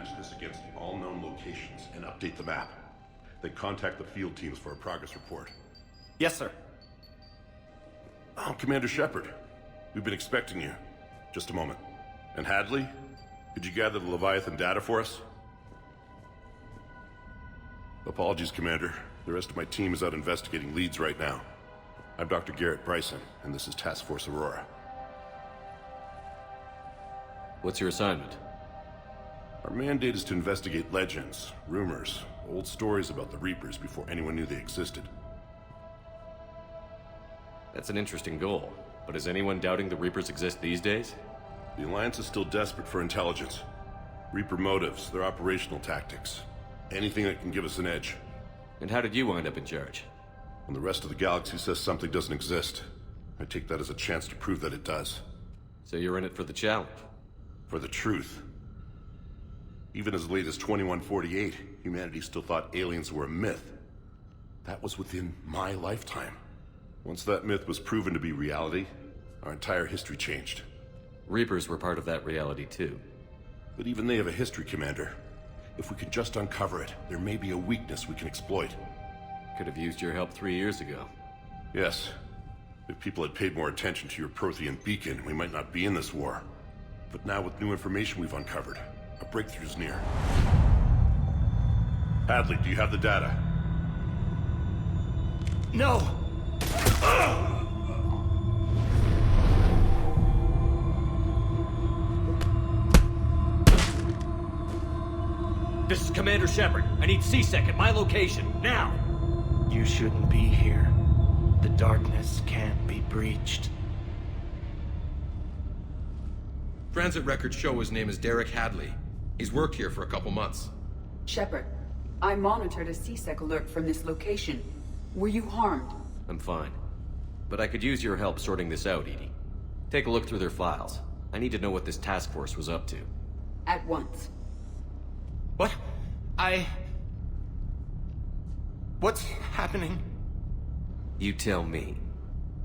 match this against all known locations and update the map. Then contact the field teams for a progress report. Yes, sir. Oh, Commander Shepard. We've been expecting you. Just a moment. And Hadley? Could you gather the Leviathan data for us? Apologies, Commander. The rest of my team is out investigating leads right now. I'm Dr. Garrett Bryson, and this is Task Force Aurora. What's your assignment? Our mandate is to investigate legends, rumors, old stories about the Reapers before anyone knew they existed. That's an interesting goal, but is anyone doubting the Reapers exist these days? The Alliance is still desperate for intelligence. Reaper motives, their operational tactics. Anything that can give us an edge. And how did you wind up in charge? When the rest of the galaxy says something doesn't exist, I take that as a chance to prove that it does. So you're in it for the challenge? For the truth. Even as late as 2148, humanity still thought aliens were a myth. That was within my lifetime. Once that myth was proven to be reality, our entire history changed. Reapers were part of that reality too. But even they have a history, Commander. If we could just uncover it, there may be a weakness we can exploit. Could have used your help 3 years ago. Yes. If people had paid more attention to your Prothean beacon, we might not be in this war. But now with new information we've uncovered, a breakthrough's near. Hadley, do you have the data? No! This is Commander Shepard. I need C-Sec at my location, now! You shouldn't be here. The darkness can't be breached. Transit records show his name is Derek Hadley. He's worked here for a couple months. Shepard, I monitored a C-Sec alert from this location. Were you harmed? I'm fine. But I could use your help sorting this out, Edie. Take a look through their files. I need to know what this task force was up to. At once. What? What's happening? You tell me.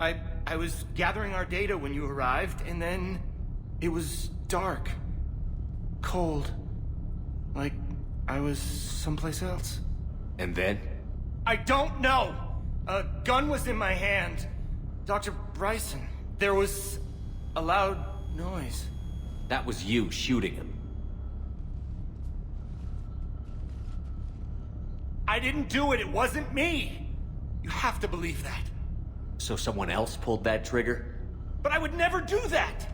I was gathering our data when you arrived, and then it was dark. Cold. Like I was someplace else. And then? I don't know! A gun was in my hand. Dr. Bryson, there was a loud noise. That was you shooting him. I didn't do it, it wasn't me! You have to believe that. So someone else pulled that trigger? But I would never do that!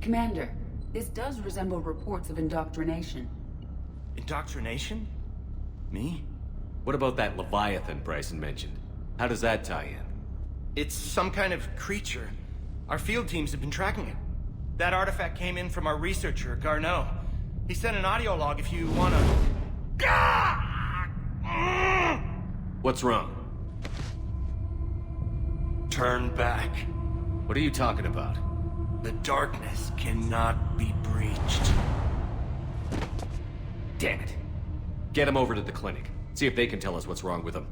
Commander, this does resemble reports of indoctrination. Indoctrination? Me? What about that Leviathan Bryson mentioned? How does that tie in? It's some kind of creature. Our field teams have been tracking it. That artifact came in from our researcher, Garneau. He sent an audio log if you wanna... What's wrong? Turn back. What are you talking about? The darkness cannot be breached. Damn it. Get him over to the clinic. See if they can tell us what's wrong with him.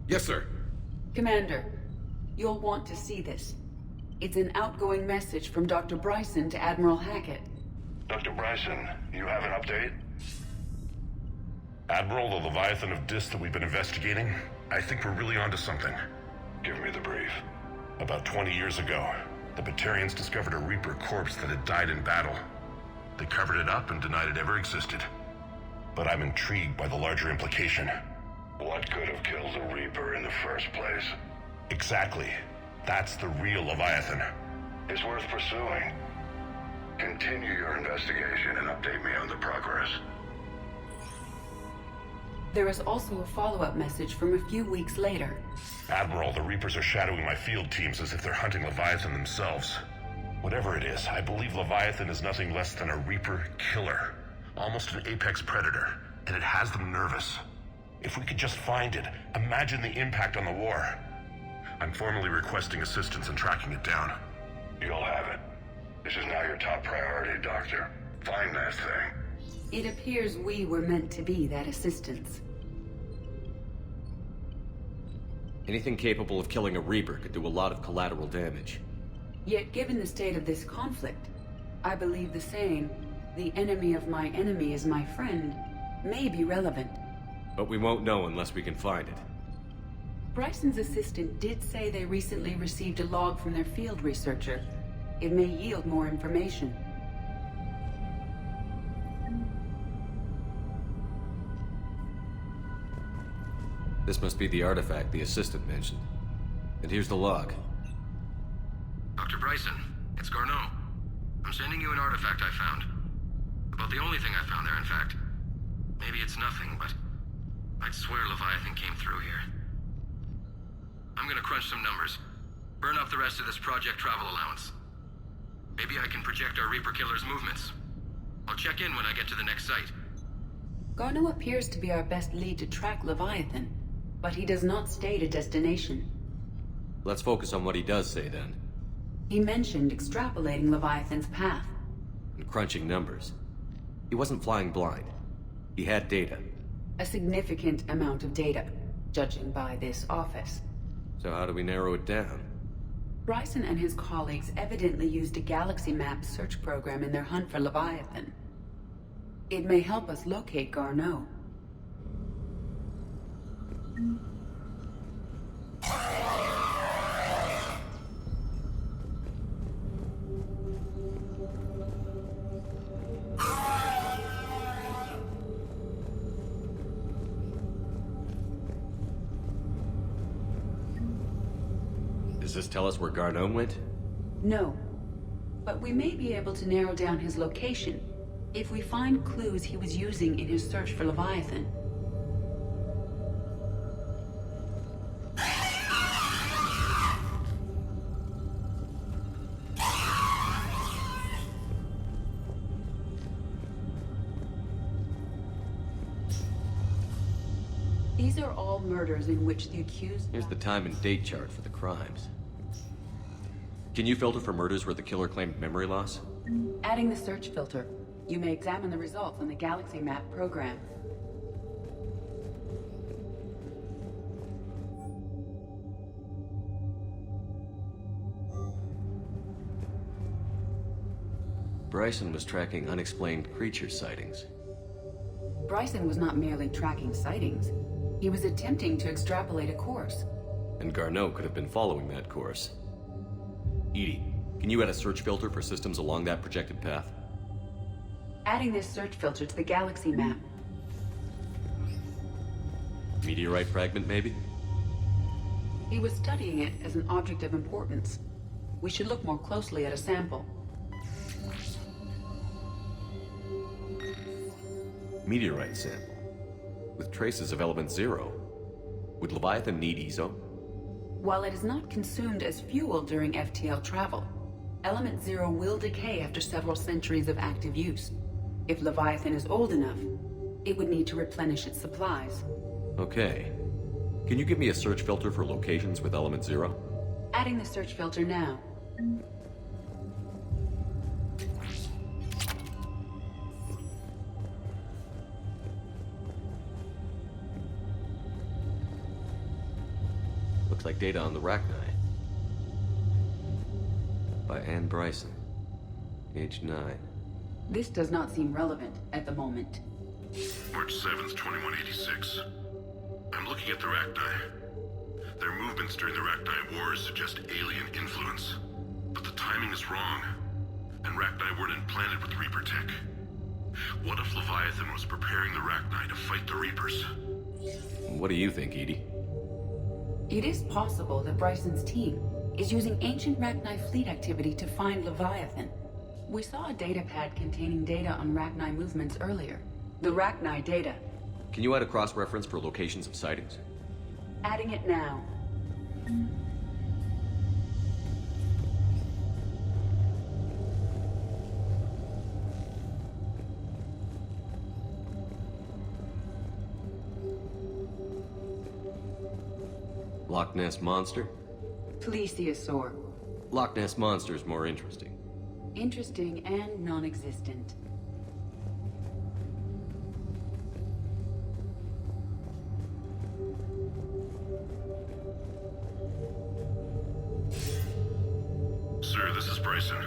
Yes, sir. Commander, you'll want to see this. It's an outgoing message from Dr. Bryson to Admiral Hackett. Dr. Bryson, you have an update? Admiral, the Leviathan of Dis that we've been investigating, I think we're really onto something. Give me the brief. About 20 years ago, the Batarians discovered a Reaper corpse that had died in battle. They covered it up and denied it ever existed. But I'm intrigued by the larger implication. What could have killed the Reaper in the first place? Exactly. That's the real Leviathan. It's worth pursuing. Continue your investigation and update me on the progress. There is also a follow-up message from a few weeks later. Admiral, the Reapers are shadowing my field teams as if they're hunting Leviathan themselves. Whatever it is, I believe Leviathan is nothing less than a Reaper killer. Almost an apex predator, and it has them nervous. If we could just find it, imagine the impact on the war. I'm formally requesting assistance in tracking it down. You'll have it. This is now your top priority, Doctor. Find that thing. It appears we were meant to be that assistance. Anything capable of killing a Reaper could do a lot of collateral damage. Yet given the state of this conflict, I believe the same The enemy of my enemy is my friend may be relevant. But we won't know unless we can find it. Bryson's assistant did say they recently received a log from their field researcher. It may yield more information. This must be the artifact the assistant mentioned. And here's the log. Dr. Bryson, it's Garneau. I'm sending you an artifact I found. About the only thing I found there, in fact. Maybe it's nothing, but I'd swear Leviathan came through here. I'm gonna crunch some numbers. Burn up the rest of this project travel allowance. Maybe I can project our Reaper Killer's movements. I'll check in when I get to the next site. Garneau appears to be our best lead to track Leviathan, but he does not state a destination. Let's focus on what he does say then. He mentioned extrapolating Leviathan's path. And crunching numbers. He wasn't flying blind. He had data. A significant amount of data, judging by this office. So how do we narrow it down? Bryson and his colleagues evidently used a galaxy map search program in their hunt for Leviathan. It may help us locate Garneau. Does this tell us where Garneau went? No, but we may be able to narrow down his location if we find clues he was using in his search for Leviathan. These are all murders in which the accused... Here's the time and date chart for the crimes. Can you filter for murders where the killer claimed memory loss? Adding the search filter, you may examine the results on the Galaxy Map program. Bryson was tracking unexplained creature sightings. Bryson was not merely tracking sightings. He was attempting to extrapolate a course. And Garneau could have been following that course. Edie, can you add a search filter for systems along that projected path? Adding this search filter to the Galaxy Map. Meteorite fragment, maybe? He was studying it as an object of importance. We should look more closely at a sample. Meteorite sample. With traces of element 0. Would Leviathan need ESO? While it is not consumed as fuel during FTL travel, element 0 will decay after several centuries of active use. If Leviathan is old enough, it would need to replenish its supplies. Okay. Can you give me a search filter for locations with element 0? Adding the search filter now. Looks like data on the Rachni. By Anne Bryson. Age 9. This does not seem relevant at the moment. March 7th, 2186. I'm looking at the Rachni. Their movements during the Rachni Wars suggest alien influence. But the timing is wrong. And Rachni weren't implanted with Reaper tech. What if Leviathan was preparing the Rachni to fight the Reapers? What do you think, Edie? It is possible that Bryson's team is using ancient Rachni fleet activity to find Leviathan. We saw a data pad containing data on Rachni movements earlier. The Rachni data. Can you add a cross-reference for locations of sightings? Adding it now. Loch Ness Monster? Plesiosaur. Loch Ness Monster is more interesting. Interesting and non-existent. Sir, this is Bryson.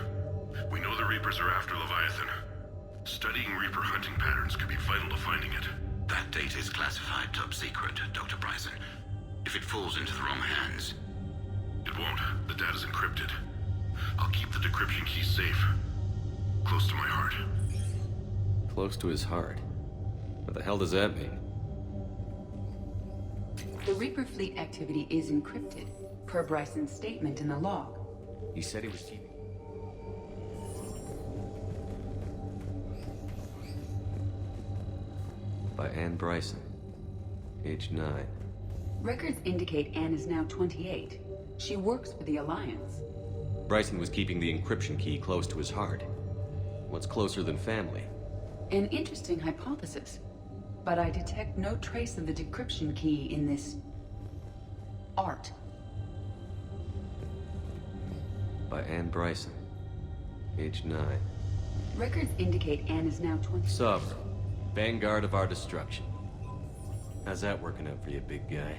We know the Reapers are after Leviathan. Studying Reaper hunting patterns could be vital to finding it. That data is classified top secret, Dr. Bryson. If it falls into the wrong hands... It won't. The data's encrypted. I'll keep the decryption key safe. Close to my heart. Close to his heart. What the hell does that mean? The Reaper fleet activity is encrypted, per Bryson's statement in the log. He said he was keeping... By Anne Bryson. Age 9. Records indicate Anne is now 28. She works for the Alliance. Bryson was keeping the encryption key close to his heart. What's closer than family? An interesting hypothesis. But I detect no trace of the decryption key in this... art. By Anne Bryson. Age 9. Records indicate Anne is now 20... Sovereign. Vanguard of our destruction. How's that working out for you, big guy?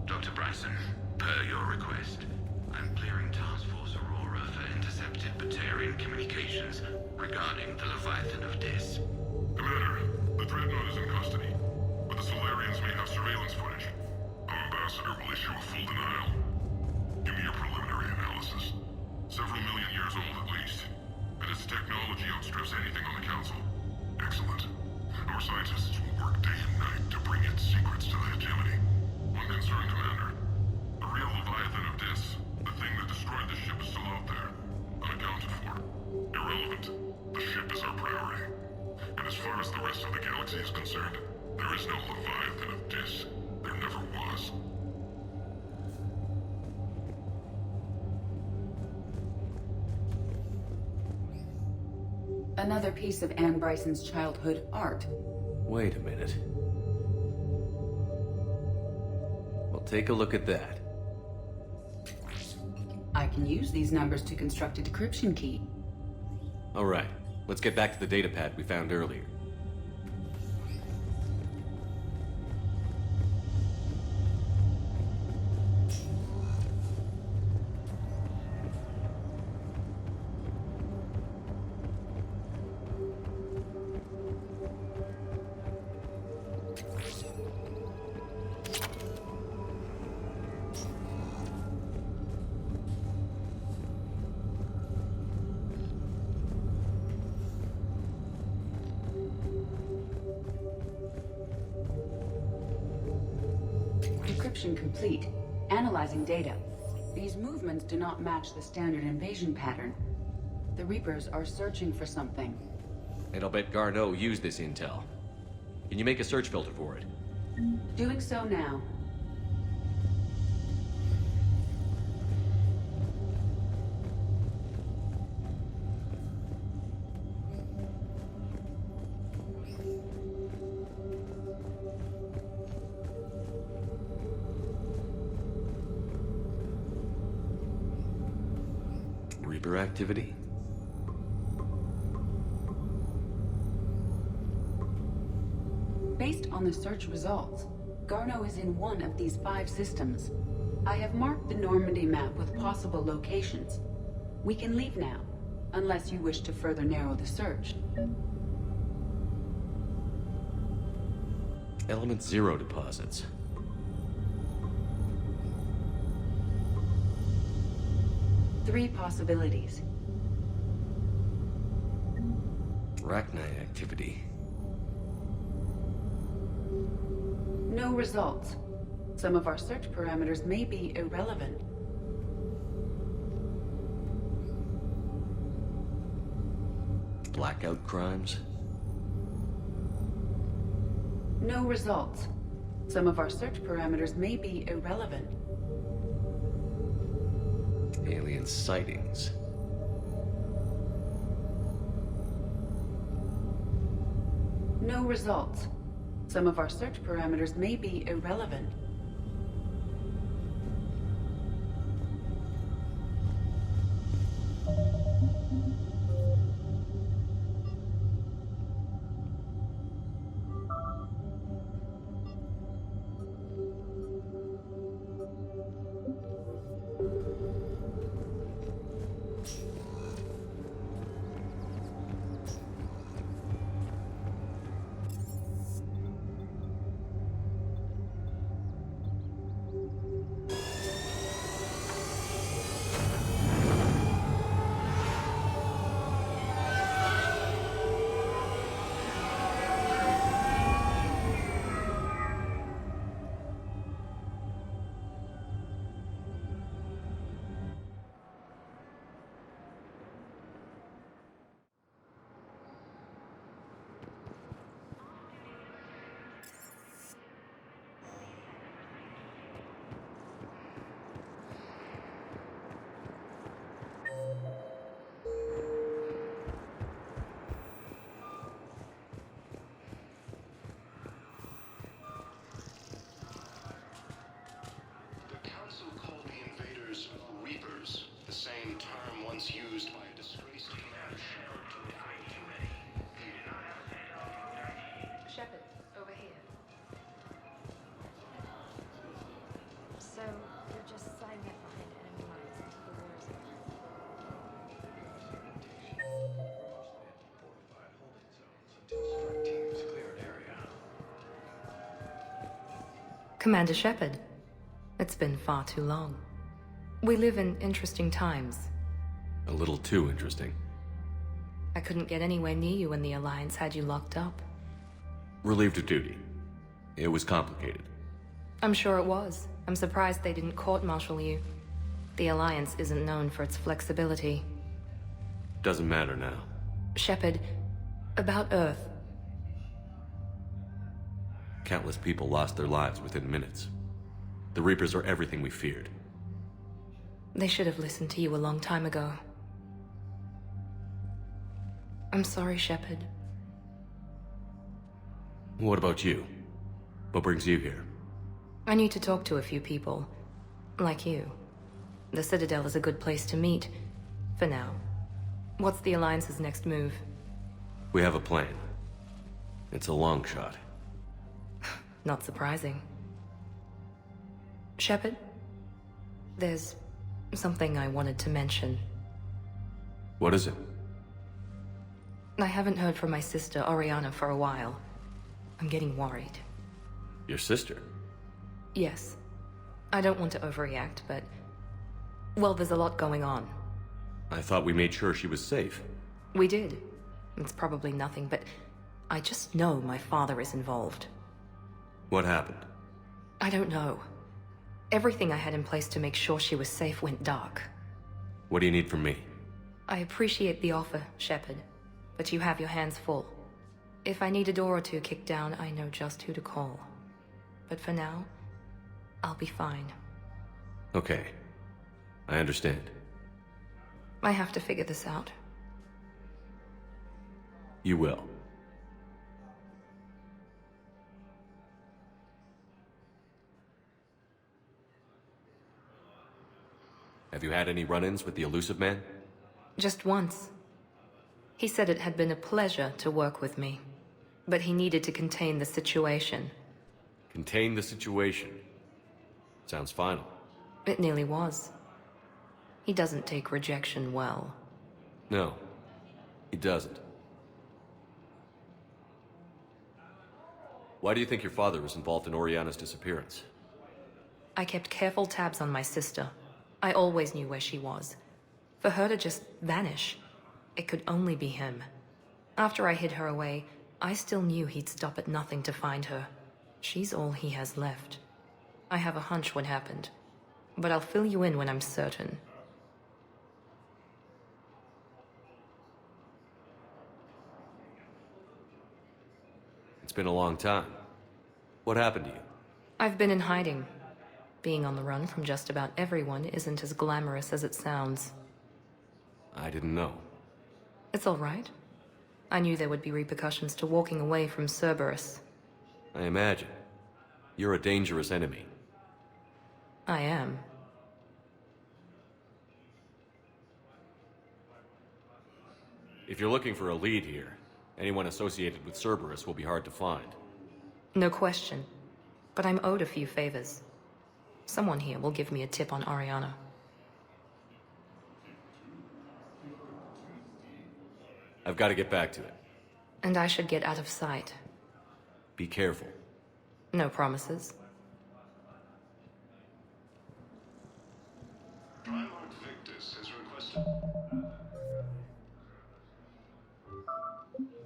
Dr. Bryson, per your request, I'm clearing Task Force Aurora for intercepted Batarian communications regarding the Leviathan of Dis. Commander, the Dreadnought is in custody, but the Solarians may have surveillance footage. Our ambassador will issue a full denial. Give me your preliminary analysis. Several million years old at least, and its technology outstrips anything on the Council. Excellent. Our scientists will work day and night to bring its secrets to the hegemony. One concern, Commander. The real Leviathan of Dis, the thing that destroyed the ship, is still out there, unaccounted for. Irrelevant. The ship is our priority. And as far as the rest of the galaxy is concerned, there is no Leviathan of Dis. There never was. Another piece of Anne Bryson's childhood art. Wait a minute. Well, take a look at that. I can use these numbers to construct a decryption key. All right, let's get back to the data pad we found earlier. Decryption complete. Analyzing data. These movements do not match the standard invasion pattern. The Reapers are searching for something. And I'll bet Garneau used this intel. Can you make a search filter for it? Doing so now. Reaper activity? Based on the search results, Garneau is in one of these 5 systems. I have marked the Normandy map with possible locations. We can leave now, unless you wish to further narrow the search. Element 0 deposits. Three possibilities. Arachnite activity. No results. Some of our search parameters may be irrelevant. Blackout crimes. No results. Some of our search parameters may be irrelevant. Alien sightings. No results. Some of our search parameters may be irrelevant. Commander Shepard. It's been far too long. We live in interesting times. A little too interesting. I couldn't get anywhere near you when the Alliance had you locked up. Relieved of duty. It was complicated. I'm sure it was. I'm surprised they didn't court-martial you. The Alliance isn't known for its flexibility. Doesn't matter now. Shepard, about Earth. Countless people lost their lives within minutes. The Reapers are everything we feared. They should have listened to you a long time ago. I'm sorry, Shepard. What about you? What brings you here? I need to talk to a few people. Like you. The Citadel is a good place to meet. For now. What's the Alliance's next move? We have a plan. It's a long shot. Not surprising. Shepard? There's something I wanted to mention. What is it? I haven't heard from my sister, Oriana, for a while. I'm getting worried. Your sister? Yes. I don't want to overreact, but... well, there's a lot going on. I thought we made sure she was safe. We did. It's probably nothing, but... I just know my father is involved. What happened? I don't know. Everything I had in place to make sure she was safe went dark. What do you need from me? I appreciate the offer, Shepard, but you have your hands full. If I need a door or two kicked down, I know just who to call. But for now, I'll be fine. Okay. I understand. I have to figure this out. You will. Have you had any run-ins with the elusive man? Just once. He said it had been a pleasure to work with me, but he needed to contain the situation. Contain the situation. Sounds final. It nearly was. He doesn't take rejection well. No, he doesn't. Why do you think your father was involved in Oriana's disappearance? I kept careful tabs on my sister. I always knew where she was. For her to just vanish, it could only be him. After I hid her away, I still knew he'd stop at nothing to find her. She's all he has left. I have a hunch what happened, but I'll fill you in when I'm certain. It's been a long time. What happened to you? I've been in hiding. Being on the run from just about everyone isn't as glamorous as it sounds. I didn't know. It's all right. I knew there would be repercussions to walking away from Cerberus. I imagine. You're a dangerous enemy. I am. If you're looking for a lead here, anyone associated with Cerberus will be hard to find. No question. But I'm owed a few favors. Someone here will give me a tip on Oriana. I've got to get back to it. And I should get out of sight. Be careful. No promises. Primarch Victus has requested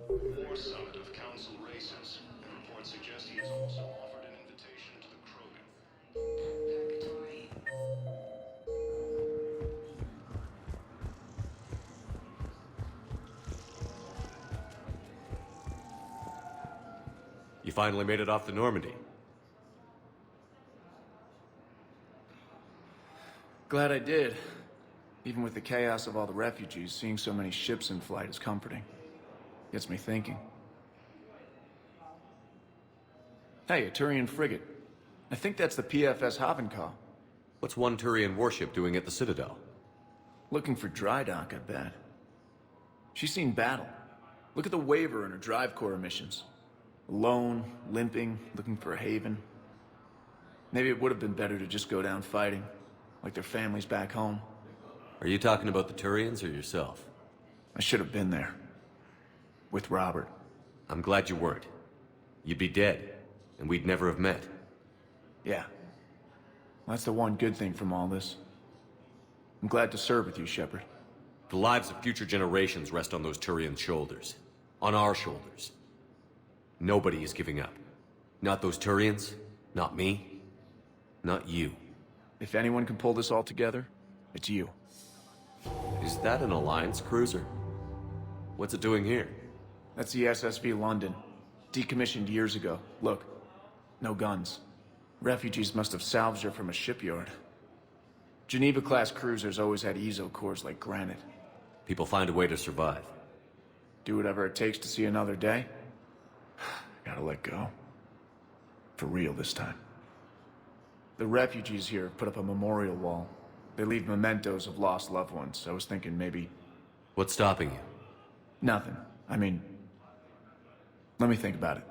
more summit of council races. Reports suggest he has also offered an invitation to the Krogan. You finally made it off the Normandy. Glad I did. Even with the chaos of all the refugees, seeing so many ships in flight is comforting. Gets me thinking. Hey, a Turian frigate. I think that's the PFS Havenkaw. What's one Turian warship doing at the Citadel? Looking for dry dock, I bet. She's seen battle. Look at the waiver in her drive core emissions. Alone, limping, looking for a haven. Maybe it would have been better to just go down fighting, like their families back home. Are you talking about the Turians or yourself? I should have been there. With Robert. I'm glad you weren't. You'd be dead, and we'd never have met. Yeah. That's the one good thing from all this. I'm glad to serve with you, Shepard. The lives of future generations rest on those Turian shoulders. On our shoulders. Nobody is giving up. Not those Turians, not me, not you. If anyone can pull this all together, it's you. Is that an Alliance cruiser? What's it doing here? That's the SSV London. Decommissioned years ago. Look, no guns. Refugees must have salvaged her from a shipyard. Geneva-class cruisers always had EZO cores like granite. People find a way to survive. Do whatever it takes to see another day. Gotta let go. For real this time. The refugees here have put up a memorial wall. They leave mementos of lost loved ones. I was thinking maybe... What's stopping you? Nothing. I mean... Let me think about it.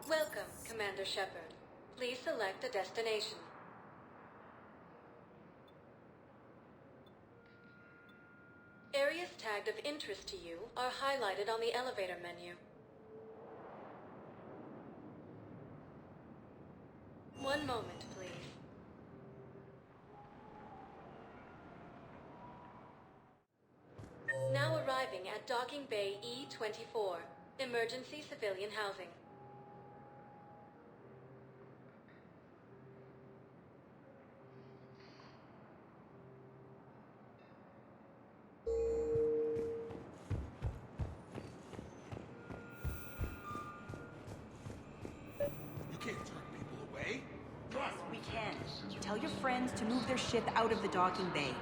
Welcome, Commander Shepard. Please select a destination. Areas tagged of interest to you are highlighted on the elevator menu. One moment, please. Now arriving at Docking Bay E-24, Emergency Civilian Housing. Tell your friends to move their ship out of the docking bay.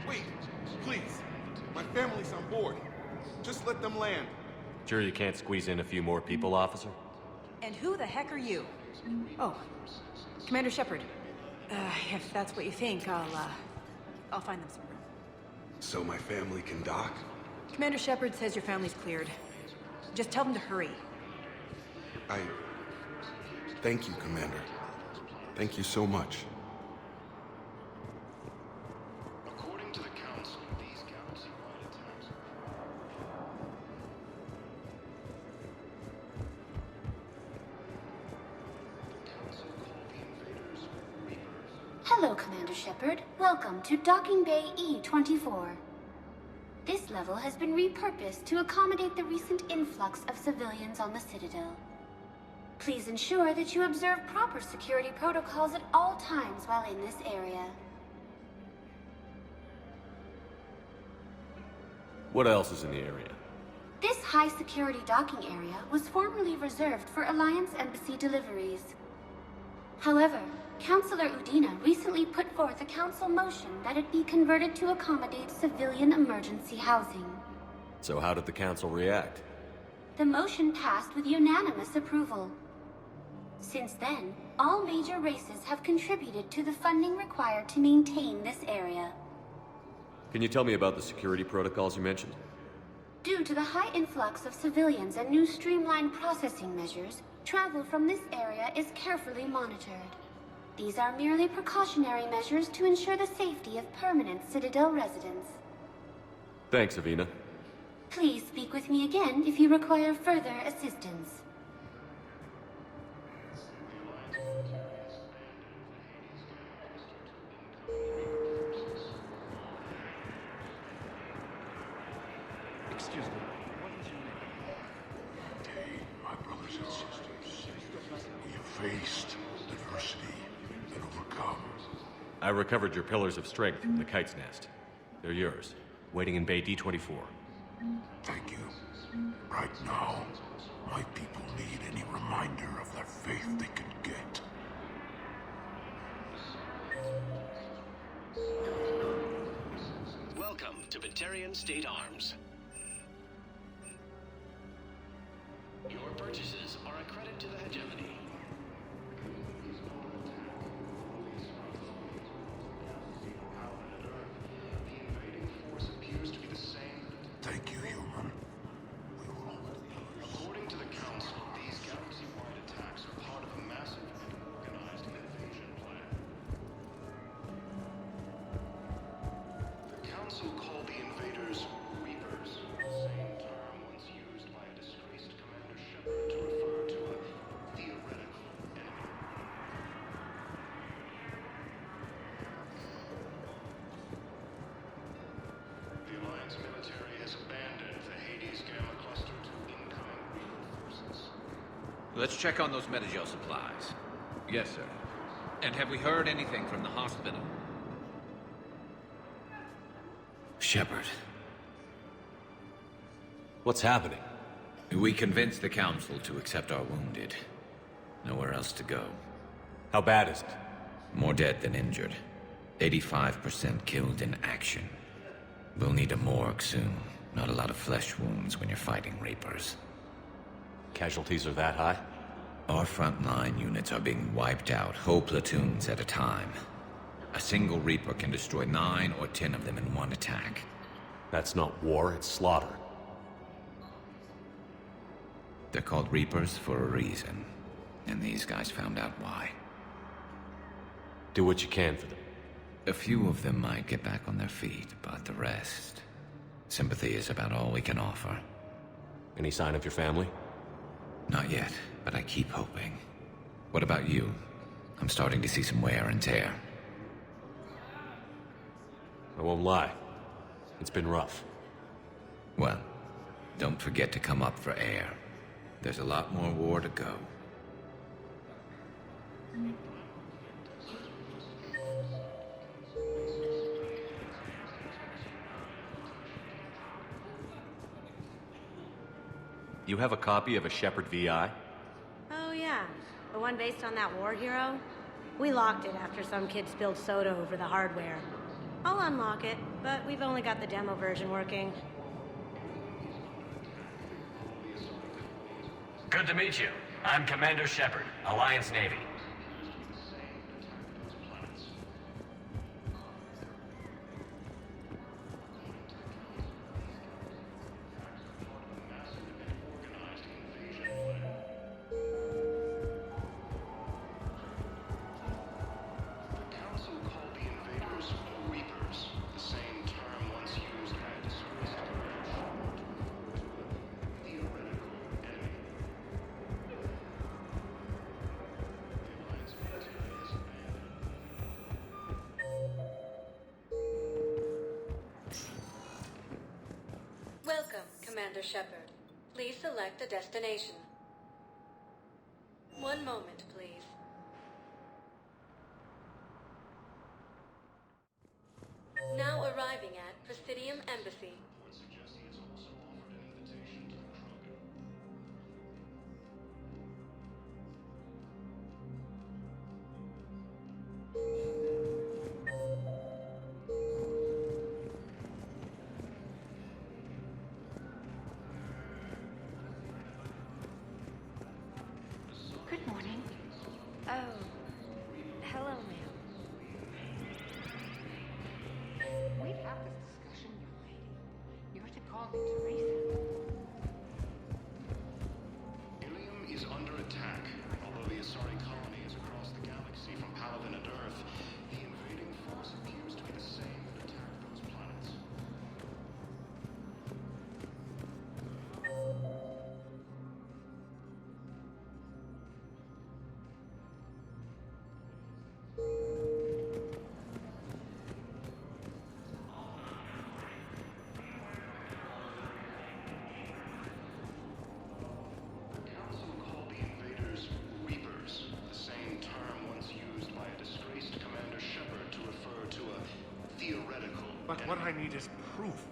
Wait, please. My family's on board. Just let them land. Sure you can't squeeze in a few more people, officer? And who the heck are you? Oh, Commander Shepard. If that's what you think, I'll find them some room. So my family can dock? Commander Shepard says your family's cleared. Just tell them to hurry. Thank you, Commander. Thank you so much. According to the Council, these galaxy-wide attacks... The Council called the invaders Reapers. Hello, Commander Shepard. Welcome to Docking Bay E-24. This level has been repurposed to accommodate the recent influx of civilians on the Citadel. Please ensure that you observe proper security protocols at all times while in this area. What else is in the area? This high-security docking area was formerly reserved for Alliance Embassy deliveries. However, Councilor Udina recently put forth a council motion that it be converted to accommodate civilian emergency housing. So how did the Council react? The motion passed with unanimous approval. Since then, all major races have contributed to the funding required to maintain this area. Can you tell me about the security protocols you mentioned? Due to the high influx of civilians and new streamlined processing measures, travel from this area is carefully monitored. These are merely precautionary measures to ensure the safety of permanent Citadel residents. Thanks, Avina. Please speak with me again if you require further assistance. Excuse me, what is your name? Today, my brothers and sisters, we have faced adversity and overcome. I recovered your pillars of strength from the kite's nest. They're yours, waiting in Bay D-24. Thank you. Right now, my people need any reminder of their faith they can get. Welcome to Batarian State Arms. Your purchases are a credit to the hegemony. Let's check on those Metagel supplies. Yes, sir. And have we heard anything from the hospital? Shepard. What's happening? We convinced the Council to accept our wounded. Nowhere else to go. How bad is it? More dead than injured. 85% killed in action. We'll need a morgue soon. Not a lot of flesh wounds when you're fighting Reapers. Casualties are that high? Our frontline units are being wiped out, whole platoons at a time. A single Reaper can destroy 9 or 10 of them in one attack. That's not war, it's slaughter. They're called Reapers for a reason. And these guys found out why. Do what you can for them. A few of them might get back on their feet, but the rest... Sympathy is about all we can offer. Any sign of your family? Not yet, but I keep hoping. What about you? I'm starting to see some wear and tear. I won't lie. It's been rough. Well, don't forget to come up for air. There's a lot more war to go. You have a copy of a Shepard VI? Oh yeah, the one based on that war hero? We locked it after some kid spilled soda over the hardware. I'll unlock it, but we've only got the demo version working. Good to meet you. I'm Commander Shepard, Alliance Navy. Welcome, Commander Shepard. Please select a destination. One moment, please. Now arriving at Presidium Embassy. Good morning. Oh, hello, ma'am. We've had this discussion, young lady. You're to call me Teresa. Ilium is under attack. Although the Asari colony is across the galaxy from Paladin and Earth, the invading force appears to be the same that attacked those planets. But what I need is proof.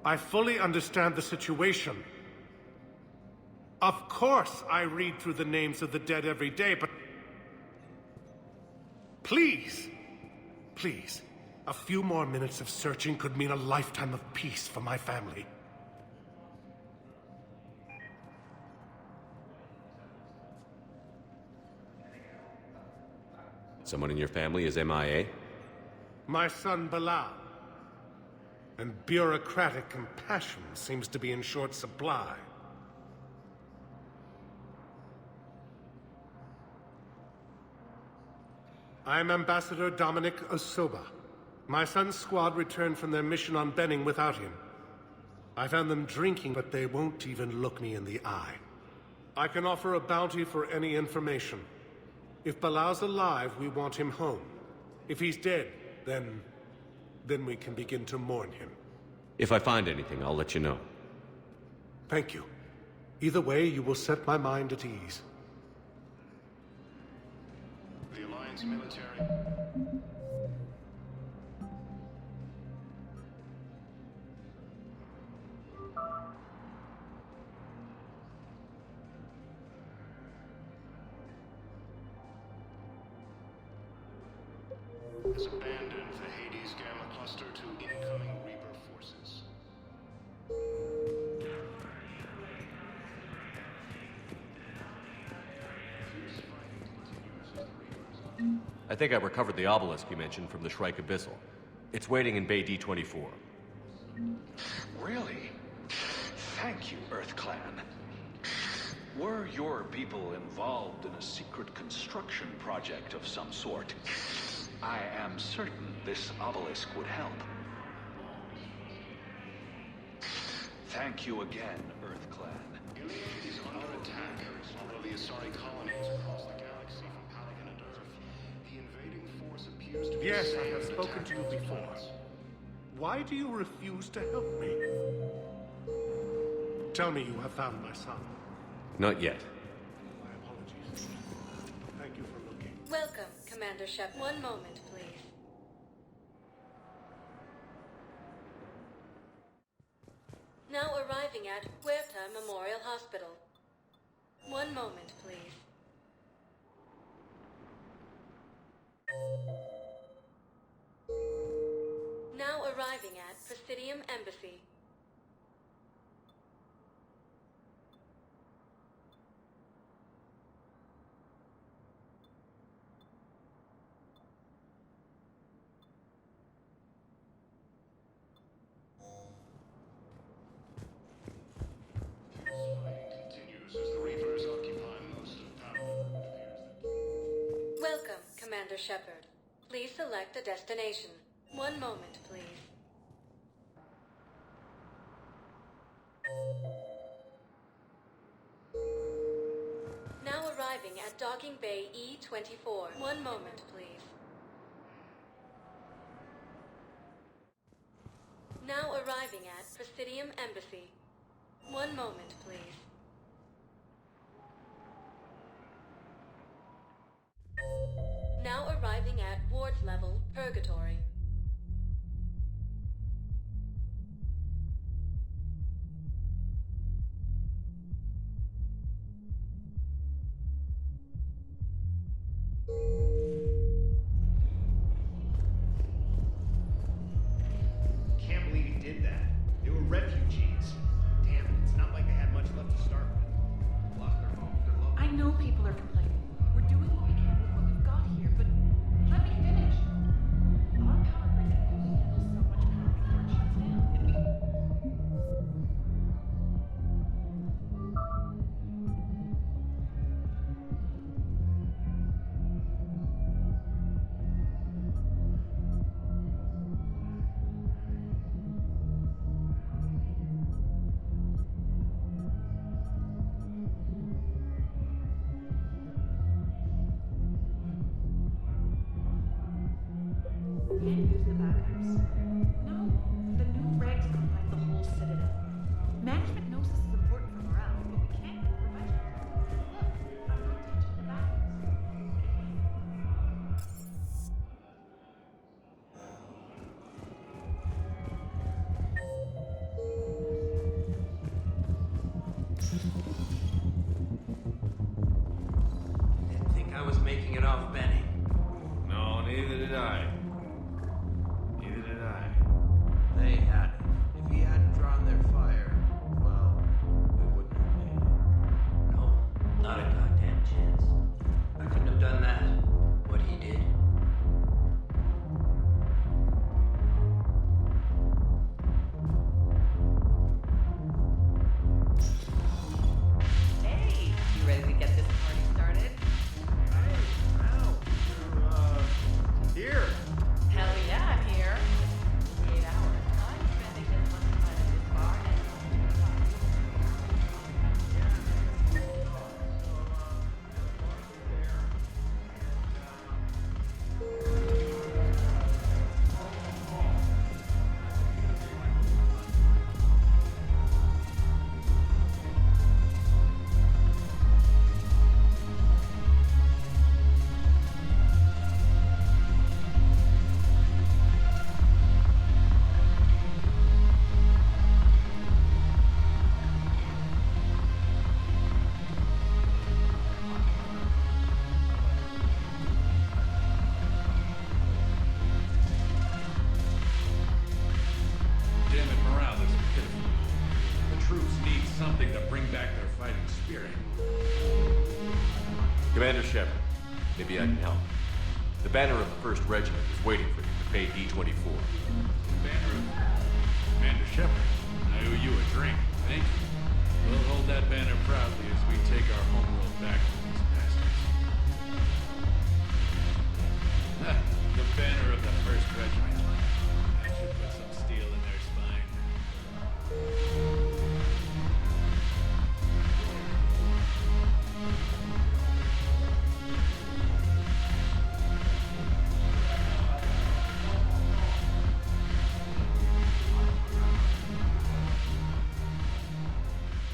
I fully understand the situation. Of course I read through the names of the dead every day, but... Please! Please. A few more minutes of searching could mean a lifetime of peace for my family. Someone in your family is MIA? My son Bilal. And bureaucratic compassion seems to be in short supply. I'm Ambassador Dominic Osoba. My son's squad returned from their mission on Benning without him. I found them drinking, but they won't even look me in the eye. I can offer a bounty for any information. If Bilal's alive, we want him home. If he's dead, then we can begin to mourn him. If I find anything, I'll let you know. Thank you. Either way, you will set my mind at ease. Alliance military. Has abandoned the Hades Gamma cluster to incoming Reaper forces. I think I recovered the obelisk you mentioned from the Shrike Abyssal. It's waiting in Bay D24. Really? Thank you, Earth Clan. Were your people involved in a secret construction project of some sort, I am certain this obelisk would help. Thank you again, Earth Clan. Iliad is under attack. Although the Asari colonies across the galaxy from Pelican and Earth, the invading force appears to be Yes, the I same have as spoken to you attacked before. planets. Why do you refuse to help me? Tell me you have found my son. Not yet. My apologies. Thank you for looking. Welcome, Commander Shepard. One moment, please. Now arriving at Huerta Memorial Hospital. One moment, please. Now arriving at Presidium Embassy. Continues as the Reapers occupy most of power. Welcome, Commander Shepard. Please select a destination. One moment, please. Now arriving at Docking Bay E24. One moment, please. Now arriving at Presidium Embassy. One moment, please. Now arriving at Ward Level, Purgatory. Can't believe he did that. They were refugees. Damn it, it's not like they had much left to start with. Lost their homes, their loved I know people are complaining. We're doing what we can with what we've got here, but let me finish. Our power grid can only handle so much power before it shuts down, and we... Can't use the backups. No, the new regs comprise the whole Citadel. Management knows this is important for morale, but we can't go over budget. Look, I'm not touching the backups. Didn't think I was making it off Benny. No, neither did I. Neither did I. something to bring back their fighting spirit. Commander Shepard, maybe I can help. The banner of the 1st Regiment is waiting for you to pay D-24. Commander Shepard, I owe you a drink. Thank you. We'll hold that banner proudly as we take our homeworld back from these bastards. The banner of the 1st Regiment. I should put some steel in their spine.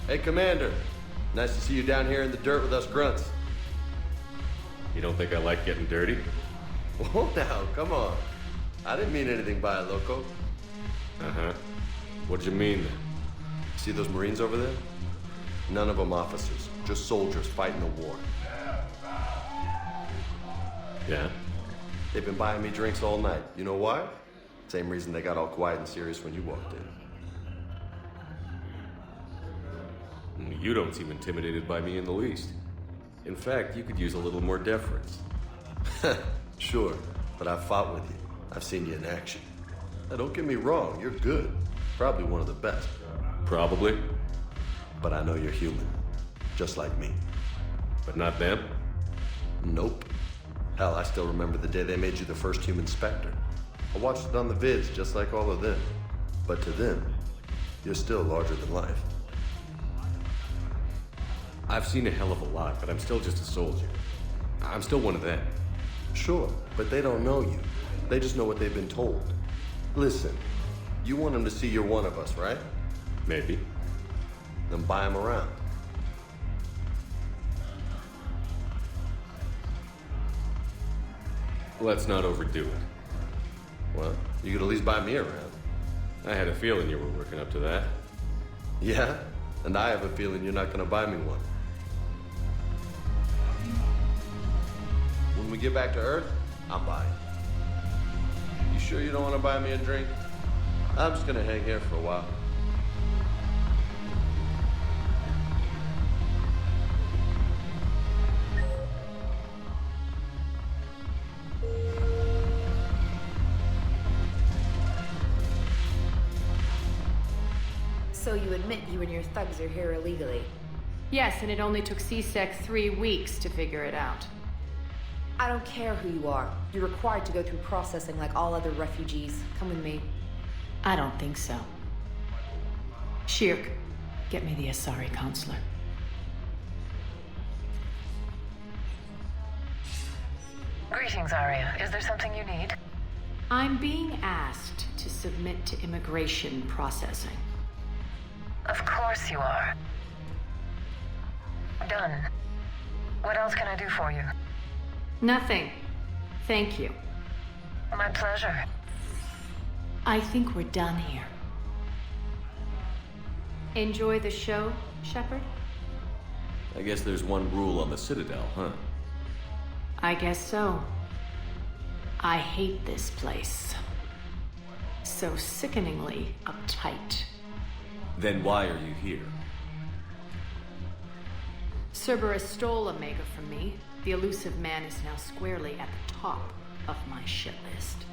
Hey, Commander. Nice to see you down here in the dirt with us grunts. You don't think I like getting dirty? Whoa, now, come on. I didn't mean anything by it, loco. Uh-huh. What'd you mean then? See those Marines over there? None of them officers, just soldiers fighting the war. Yeah? They've been buying me drinks all night. You know why? Same reason they got all quiet and serious when you walked in. You don't seem intimidated by me in the least. In fact, you could use a little more deference. Sure, but I've fought with you. I've seen you in action. Now, don't get me wrong, you're good. Probably one of the best. Probably. But I know you're human. Just like me. But not them? Nope. Hell, I still remember the day they made you the first human Spectre. I watched it on the vids, just like all of them. But to them, you're still larger than life. I've seen a hell of a lot, but I'm still just a soldier. I'm still one of them. Sure, but they don't know you. They just know what they've been told. Listen, you want them to see you're one of us, right? Maybe. Then buy them around. Let's not overdo it. Well, you could at least buy me around. I had a feeling you were working up to that. Yeah? And I have a feeling you're not gonna buy me one. When we get back to Earth, I'm buying. You sure you don't want to buy me a drink? I'm just gonna hang here for a while. So you admit you and your thugs are here illegally? Yes, and it only took CSEC 3 weeks to figure it out. I don't care who you are. You're required to go through processing like all other refugees. Come with me. I don't think so. Shirk, get me the Asari consular. Greetings, Arya. Is there something you need? I'm being asked to submit to immigration processing. Of course you are. Done. What else can I do for you? Nothing. Thank you. My pleasure. I think we're done here. Enjoy the show, Shepard? I guess there's one rule on the Citadel, huh? I guess so. I hate this place. So sickeningly uptight. Then why are you here? Cerberus stole Omega from me. The elusive man is now squarely at the top of my shit list.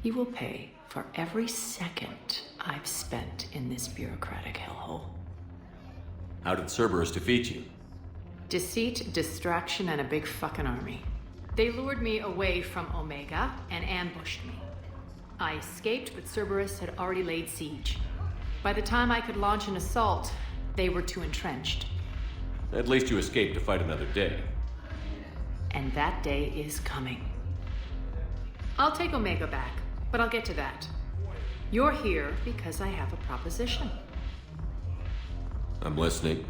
You will pay for every second I've spent in this bureaucratic hellhole. How did Cerberus defeat you? Deceit, distraction, and a big fucking army. They lured me away from Omega and ambushed me. I escaped, but Cerberus had already laid siege. By the time I could launch an assault, they were too entrenched. At least you escaped to fight another day. And that day is coming. I'll take Omega back, but I'll get to that. You're here because I have a proposition. I'm listening.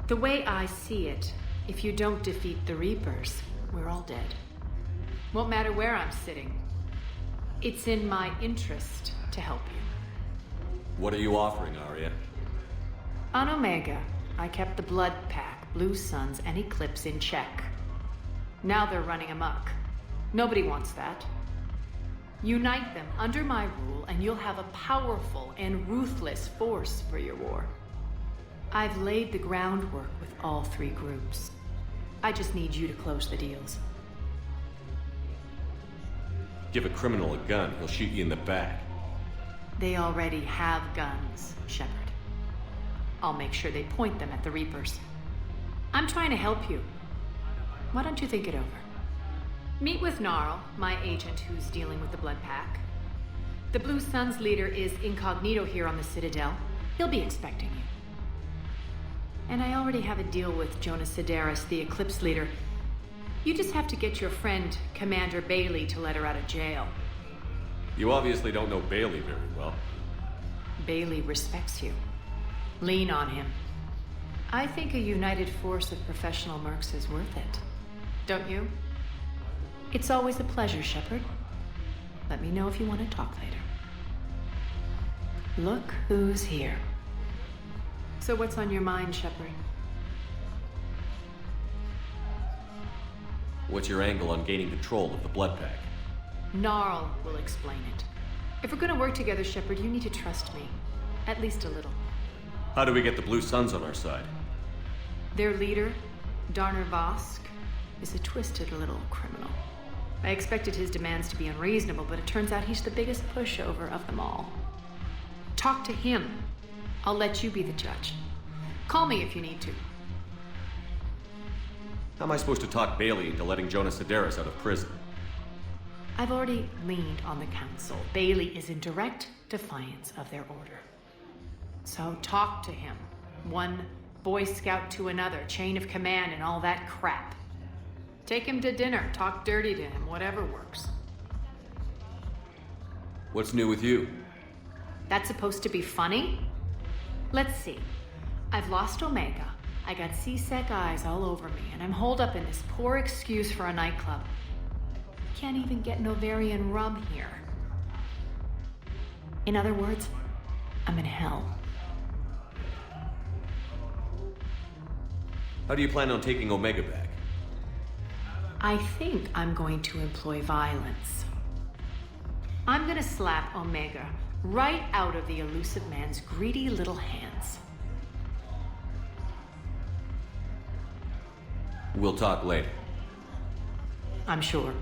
The way I see it, if you don't defeat the Reapers, we're all dead. Won't matter where I'm sitting. It's in my interest to help you. What are you offering, Arya? On Omega, I kept the Blood Pack, Blue Suns, and Eclipse in check. Now they're running amok. Nobody wants that. Unite them under my rule, and you'll have a powerful and ruthless force for your war. I've laid the groundwork with all three groups. I just need you to close the deals. Give a criminal a gun, he'll shoot you in the back. They already have guns, Shepard. I'll make sure they point them at the Reapers. I'm trying to help you. Why don't you think it over? Meet with Gnarl, my agent who's dealing with the Blood Pack. The Blue Sun's leader is incognito here on the Citadel. He'll be expecting you. And I already have a deal with Jonas Sedaris, the Eclipse leader. You just have to get your friend, Commander Bailey, to let her out of jail. You obviously don't know Bailey very well. Bailey respects you. Lean on him. I think a united force of professional mercs is worth it. Don't you? It's always a pleasure, Shepard. Let me know if you want to talk later. Look who's here. So what's on your mind, Shepard? What's your angle on gaining control of the Blood Pack? Gnarl will explain it. If we're gonna work together, Shepard, you need to trust me. At least a little. How do we get the Blue Suns on our side? Their leader, Darner Vosk, is a twisted little criminal. I expected his demands to be unreasonable, but it turns out he's the biggest pushover of them all. Talk to him. I'll let you be the judge. Call me if you need to. How am I supposed to talk Bailey into letting Jonas Sedaris out of prison? I've already leaned on the council. Bailey is in direct defiance of their order. So talk to him. One Boy Scout to another, chain of command and all that crap. Take him to dinner, talk dirty to him, whatever works. What's new with you? That's supposed to be funny? Let's see. I've lost Omega. I got C-Sec eyes all over me, and I'm holed up in this poor excuse for a nightclub. Can't even get Novarian rum here. In other words, I'm in hell. How do you plan on taking Omega back? I think I'm going to employ violence. I'm gonna slap Omega right out of the elusive man's greedy little hands. We'll talk later. I'm sure.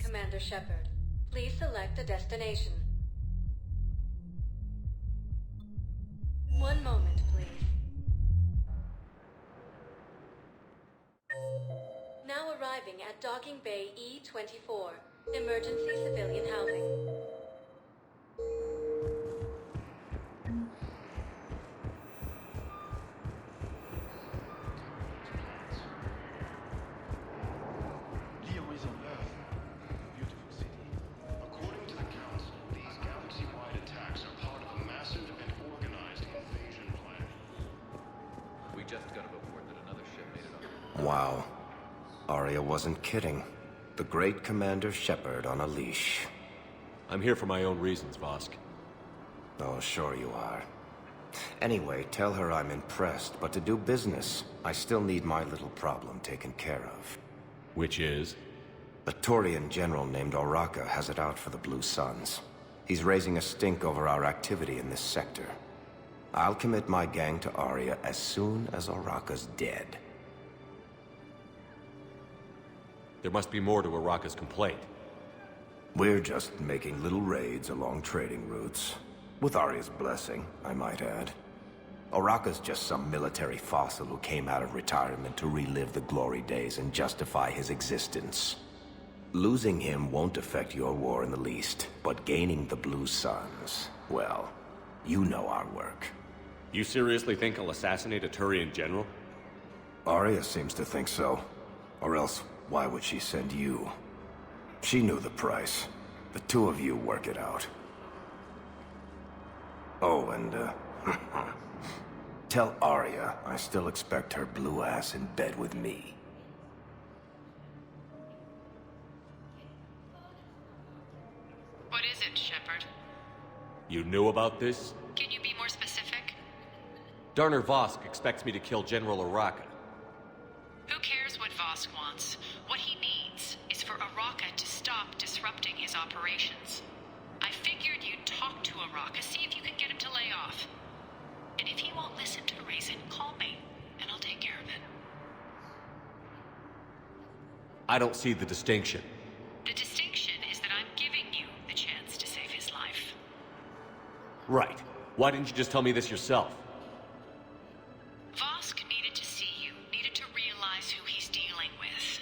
Commander Shepard. Please select a destination. One moment, please. Now arriving at Docking Bay E-24, emergency civilian housing. Wow. Arya wasn't kidding. The great Commander Shepard on a leash. I'm here for my own reasons, Vosk. Oh, sure you are. Anyway, tell her I'm impressed, but to do business, I still need my little problem taken care of. Which is? A Turian general named Oraka has it out for the Blue Suns. He's raising a stink over our activity in this sector. I'll commit my gang to Arya as soon as Oraka's dead. There must be more to Oraka's complaint. We're just making little raids along trading routes. With Arya's blessing, I might add. Oraka's just some military fossil who came out of retirement to relive the glory days and justify his existence. Losing him won't affect your war in the least, but gaining the Blue Suns, well, you know our work. You seriously think I'll assassinate a Turian general? Arya seems to think so. Or else, why would she send you? She knew the price. The two of you work it out. Oh, and, tell Arya I still expect her blue ass in bed with me. What is it, Shepard? You knew about this? Can you be more specific? Darner Vosk expects me to kill General Oraka. Who cares what Vosk wants? What he needs is for Oraka to stop disrupting his operations. I figured you'd talk to Oraka, see if you can get him to lay off. And if he won't listen to reason, call me, and I'll take care of it. I don't see the distinction. The distinction is that I'm giving you the chance to save his life. Right. Why didn't you just tell me this yourself? Vosk needed to see you, needed to realize who he's dealing with.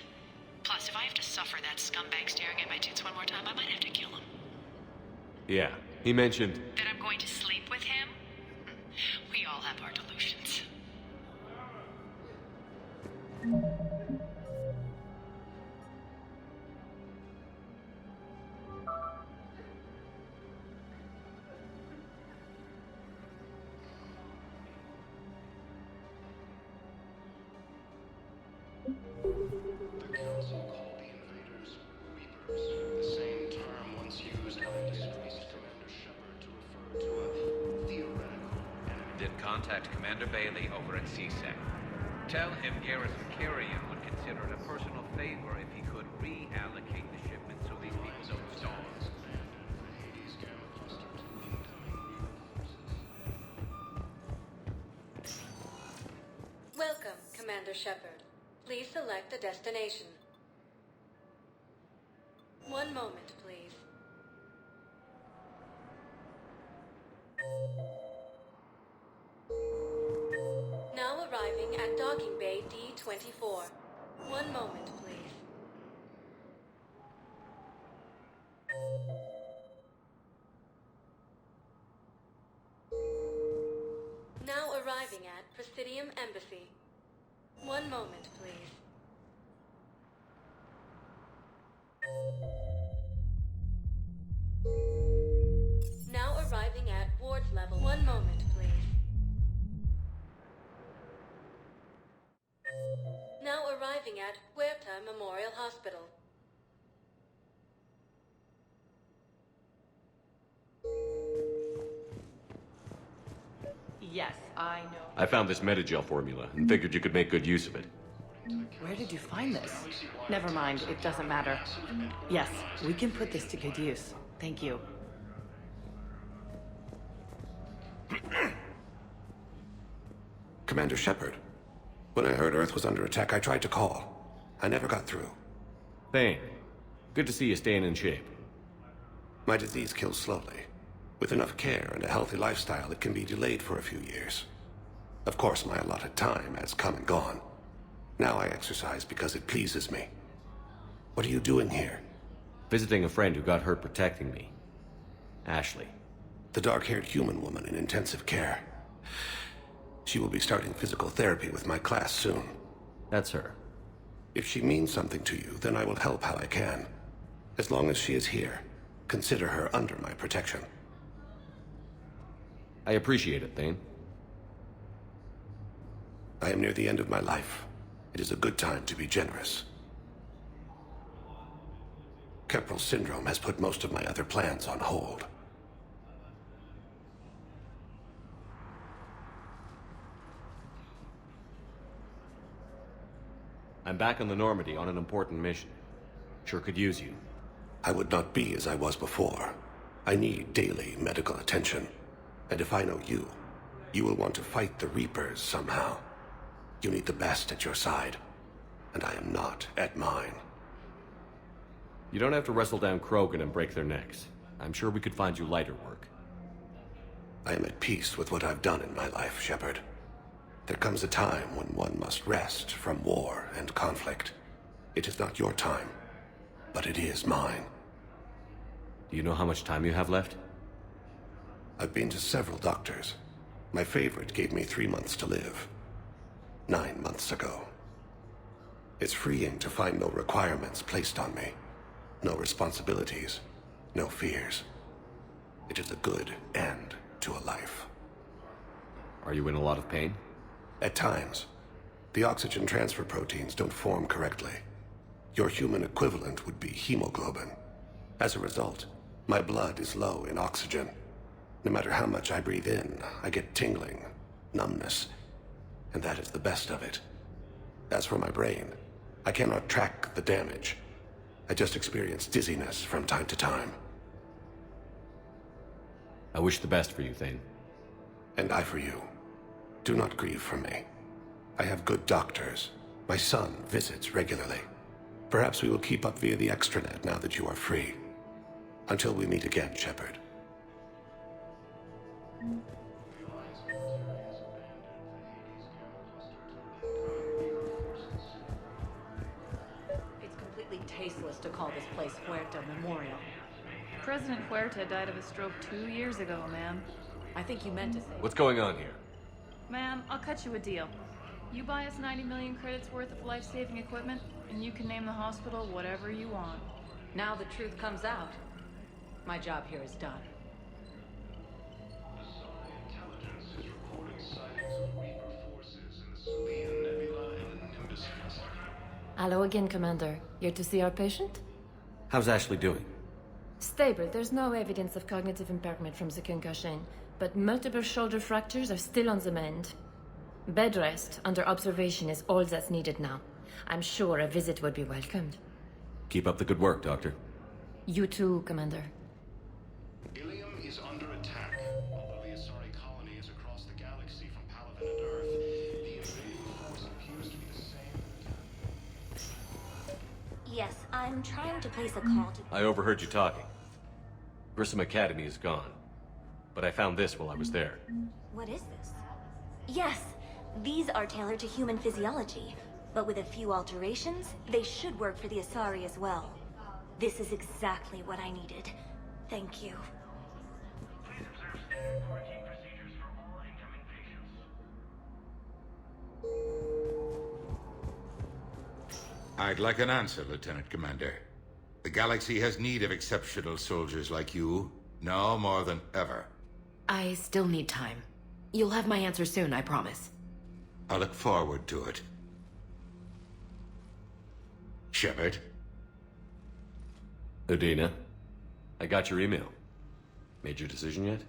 Plus, if I have to suffer that scumbag staring at my tits one more time, I might have to kill him. Yeah, he mentioned... That I'm going to sleep with him? We all have our delusions. The Council called the invaders Reapers, the same term once used by disgraced Commander Shepard to refer to a theoretical enemy. Then contact Commander Bailey over at CSEC. Tell him Garrison Carrion would consider it a personal favor if he could reallocate the shipment so these people don't stall. Welcome, Commander Shepard. Please select a destination. One moment, please. Now arriving at Docking Bay D-24. One moment, please. Now arriving at Presidium Embassy. One moment, please. Now arriving at Ward's level. One moment, please. Now arriving at Huerta Memorial Hospital. Yes, I know. I found this Metagel formula and figured you could make good use of it. Where did you find this? Never mind, it doesn't matter. Yes, we can put this to good use. Thank you. Commander Shepard, when I heard Earth was under attack, I tried to call. I never got through. Thane, good to see you staying in shape. My disease kills slowly. With enough care and a healthy lifestyle, it can be delayed for a few years. Of course, my allotted time has come and gone. Now I exercise because it pleases me. What are you doing here? Visiting a friend who got hurt protecting me. Ashley. The dark-haired human woman in intensive care. She will be starting physical therapy with my class soon. That's her. If she means something to you, then I will help how I can. As long as she is here, consider her under my protection. I appreciate it, Thane. I am near the end of my life. It is a good time to be generous. Keppel syndrome has put most of my other plans on hold. I'm back on the Normandy on an important mission. Sure could use you. I would not be as I was before. I need daily medical attention. And if I know you, you will want to fight the Reapers somehow. You need the best at your side, and I am not at mine. You don't have to wrestle down Krogan and break their necks. I'm sure we could find you lighter work. I am at peace with what I've done in my life, Shepard. There comes a time when one must rest from war and conflict. It is not your time, but it is mine. Do you know how much time you have left? I've been to several doctors. My favorite gave me 3 months to live. 9 months ago. It's freeing to find no requirements placed on me. No responsibilities. No fears. It is a good end to a life. Are you in a lot of pain? At times. The oxygen transfer proteins don't form correctly. Your human equivalent would be hemoglobin. As a result, my blood is low in oxygen. No matter how much I breathe in, I get tingling, numbness, and that is the best of it. As for my brain, I cannot track the damage. I just experience dizziness from time to time. I wish the best for you, Thane. And I for you. Do not grieve for me. I have good doctors. My son visits regularly. Perhaps we will keep up via the extranet now that you are free. Until we meet again, Shepard. It's completely tasteless to call this place Huerta Memorial. President Huerta died of a stroke 2 years ago, ma'am. I think you meant to say... What's going on here? Ma'am, I'll cut you a deal. You buy us 90 million credits worth of life-saving equipment, and you can name the hospital whatever you want. Now the truth comes out. My job here is done. Hello again, Commander. Here to see our patient? How's Ashley doing? Stable. There's no evidence of cognitive impairment from the concussion, but multiple shoulder fractures are still on the mend. Bed rest under observation is all that's needed now. I'm sure a visit would be welcomed. Keep up the good work, Doctor. You too, Commander. Ilium is under attack. Although the Asari colony is across the galaxy from Palaven and Earth, the invading force appears to be the same. Yes, I'm trying to place a call to... I overheard you talking. Grissom Academy is gone. But I found this while I was there. What is this? Yes, these are tailored to human physiology. But with a few alterations, they should work for the Asari as well. This is exactly what I needed. Thank you. I'd like an answer, Lieutenant Commander. The galaxy has need of exceptional soldiers like you, now more than ever. I still need time. You'll have my answer soon, I promise. I look forward to it. Shepard? Udina, I got your email. Made your decision yet?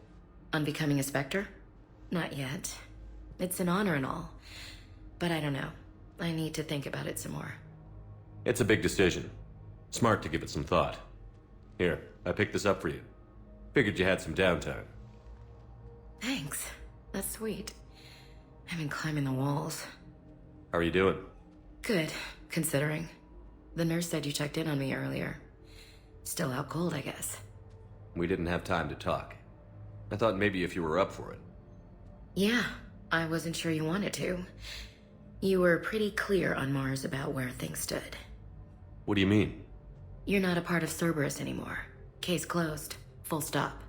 On becoming a Spectre? Not yet. It's an honor and all. But I don't know. I need to think about it some more. It's a big decision. Smart to give it some thought. Here, I picked this up for you. Figured you had some downtime. Thanks. That's sweet. I've been climbing the walls. How are you doing? Good, considering. The nurse said you checked in on me earlier. Still out cold, I guess. We didn't have time to talk. I thought maybe if you were up for it. Yeah, I wasn't sure you wanted to. You were pretty clear on Mars about where things stood. What do you mean? You're not a part of Cerberus anymore. Case closed. Full stop.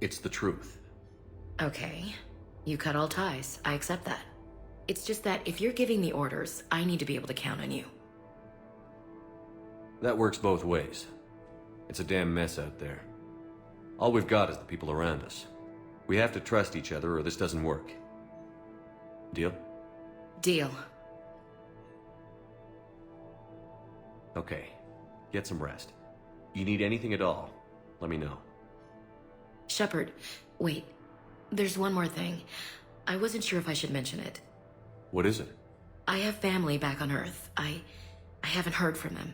It's the truth. Okay. You cut all ties. I accept that. It's just that if you're giving the orders, I need to be able to count on you. That works both ways. It's a damn mess out there. All we've got is the people around us. We have to trust each other or this doesn't work. Deal? Deal. Okay. Get some rest. You need anything at all, let me know. Shepard, wait. There's one more thing. I wasn't sure if I should mention it. What is it? I have family back on Earth. I haven't heard from them.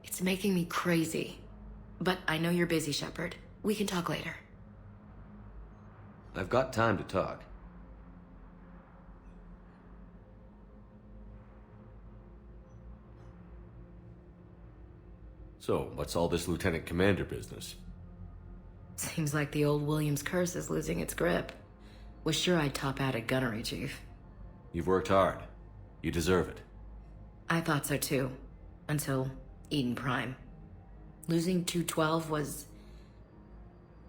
It's making me crazy. But I know you're busy, Shepard. We can talk later. I've got time to talk. So, what's all this Lieutenant Commander business? Seems like the old Williams curse is losing its grip. Was sure I'd top out at gunnery, Chief. You've worked hard. You deserve it. I thought so too. Until Eden Prime. Losing 212 was...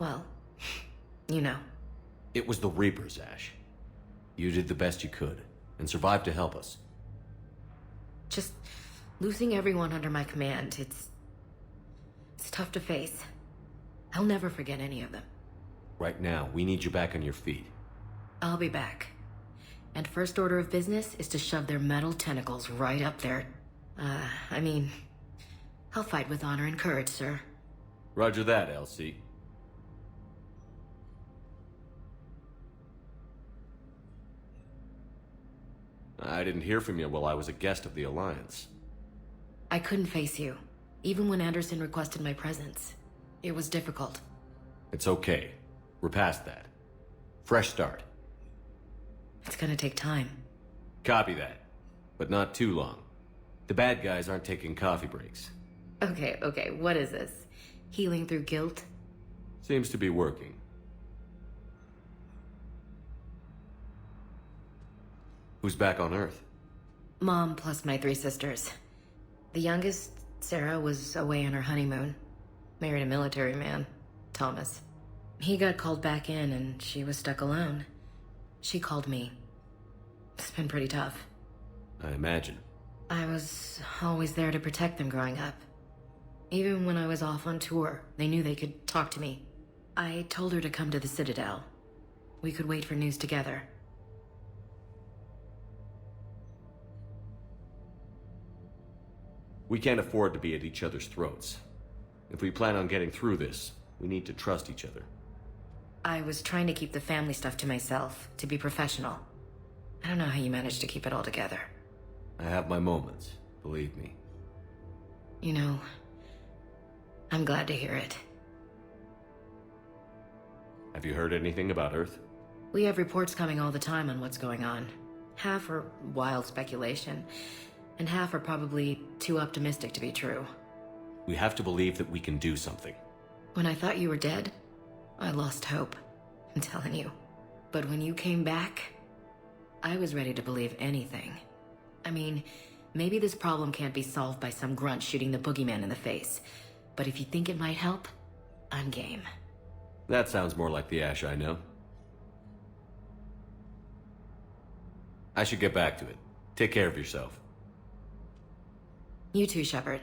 well, you know. It was the Reapers, Ash. You did the best you could, and survived to help us. Just losing everyone under my command, it's tough to face. I'll never forget any of them. Right now, we need you back on your feet. I'll be back. And first order of business is to shove their metal tentacles right up there. I mean, I'll fight with honor and courage, sir. Roger that, LC. I didn't hear from you while I was a guest of the Alliance. I couldn't face you, even when Anderson requested my presence. It was difficult. It's okay. We're past that. Fresh start. It's gonna take time. Copy that. But not too long. The bad guys aren't taking coffee breaks. Okay, what is this? Healing through guilt? Seems to be working. Who's back on Earth? Mom plus my 3 sisters. The youngest, Sarah, was away on her honeymoon. Married a military man, Thomas. He got called back in and she was stuck alone. She called me. It's been pretty tough. I imagine. I was always there to protect them growing up. Even when I was off on tour, they knew they could talk to me. I told her to come to the Citadel. We could wait for news together. We can't afford to be at each other's throats. If we plan on getting through this, we need to trust each other. I was trying to keep the family stuff to myself, to be professional. I don't know how you managed to keep it all together. I have my moments, believe me. You know, I'm glad to hear it. Have you heard anything about Earth? We have reports coming all the time on what's going on. Half are wild speculation, and half are probably too optimistic to be true. We have to believe that we can do something. When I thought you were dead, I lost hope. I'm telling you. But when you came back, I was ready to believe anything. I mean, maybe this problem can't be solved by some grunt shooting the boogeyman in the face. But if you think it might help, I'm game. That sounds more like the Ash I know. I should get back to it. Take care of yourself. You too, Shepard.